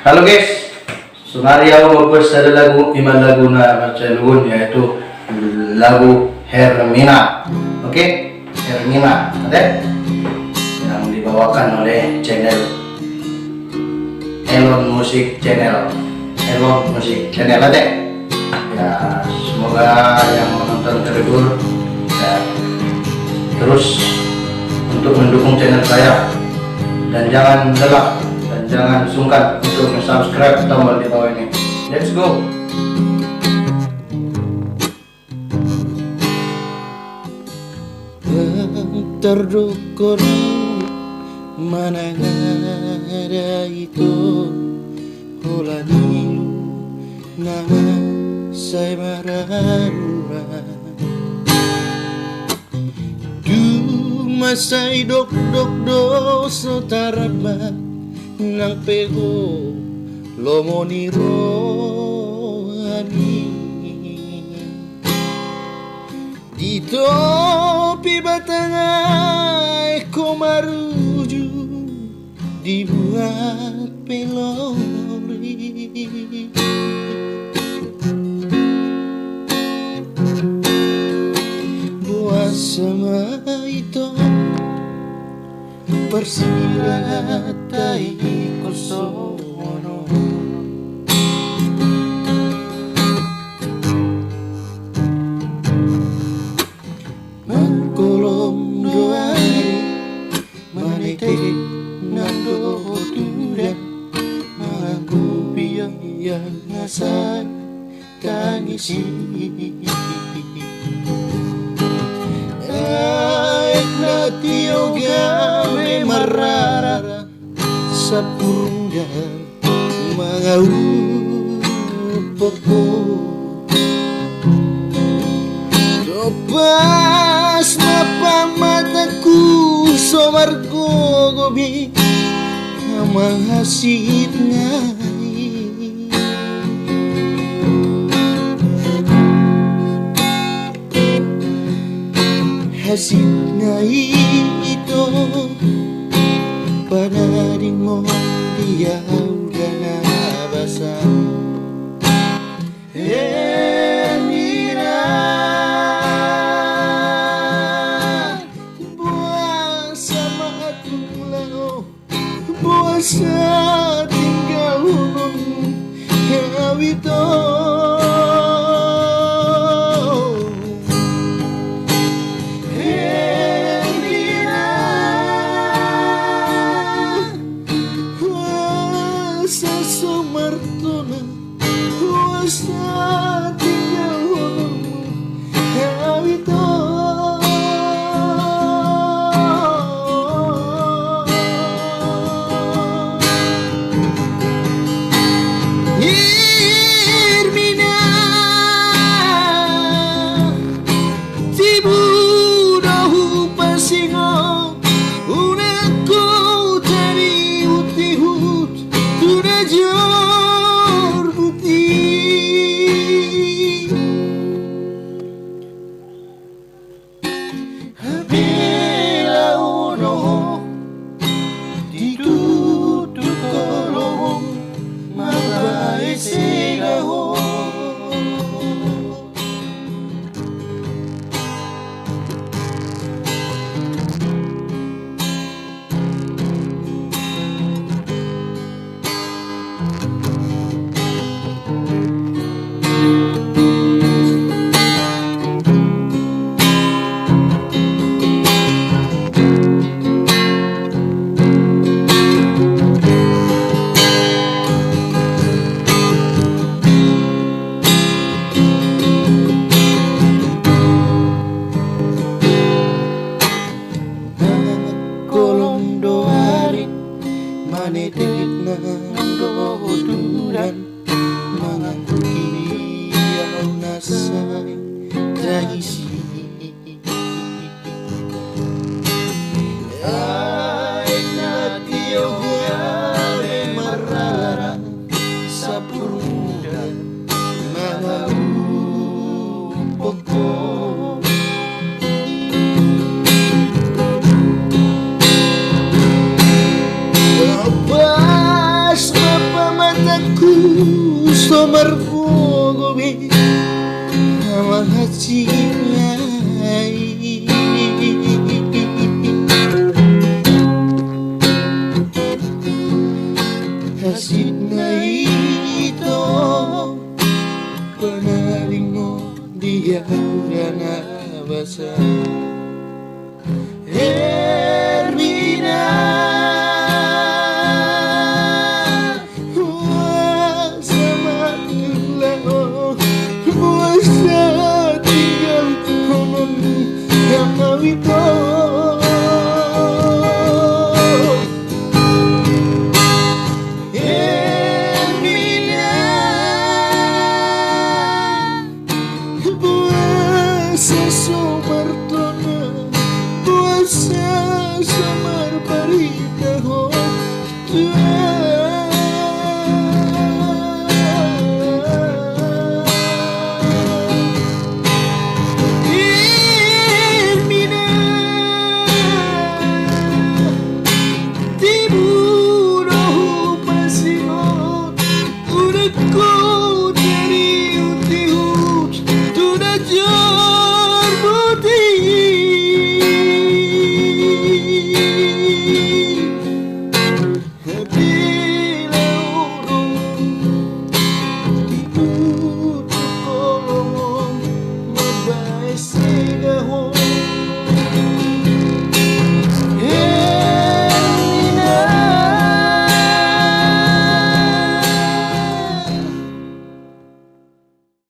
Halo guys, sumari ako mag sa imang lagu na matsalugon, yaitu lagu Hermina. Oke, Hermina, ada yang dibawakan oleh channel Elon Music Channel. Elon Music Channel ada. Ya, semoga yang menonton terhibur ya, terus untuk mendukung channel saya, dan jangan lelah dan jangan sungkan untuk subscribe tombol di bawah ini. Let's go. Terdukun mana ada itu hulanilu nama saya mararura du masai dok so taraba nang pego lomoni rohani dito pibatangai komaruju dibuat pelori buat sama itu persiratai kosono mangkolom doai manete nando tudan mengaku yang ngasai tangisi Natio gawe marara sapurungga mangaupopo Topas mapang mataku somargo gobi amang hasit ngai hasit ngai itu pada mo dia udah nabasa Hermina buang sama atung lao buang sa tinggal hunun hawito Martona wasa tinggal hununmu hawito Hermina tibudahu pasingo unaku tadi utihut Tunajor putih Habila uno ditutup kolong mabai segaho kolom doarin manetik nando turan mengaku kini yang nasai tragisi ay natio gawe marara sapurundan mangaupoko Pas mapamata aku somar gobe mahasinya hasilnya itu penaring mo dia na basa Hermina sama tulao buasa tinggal konon yang mawito Buasa somar tona Buasa somar parita ho Hermina Tiburo pasingot Urakku dari utihut Tuna jar putih Tutup kolong Mabay sigaho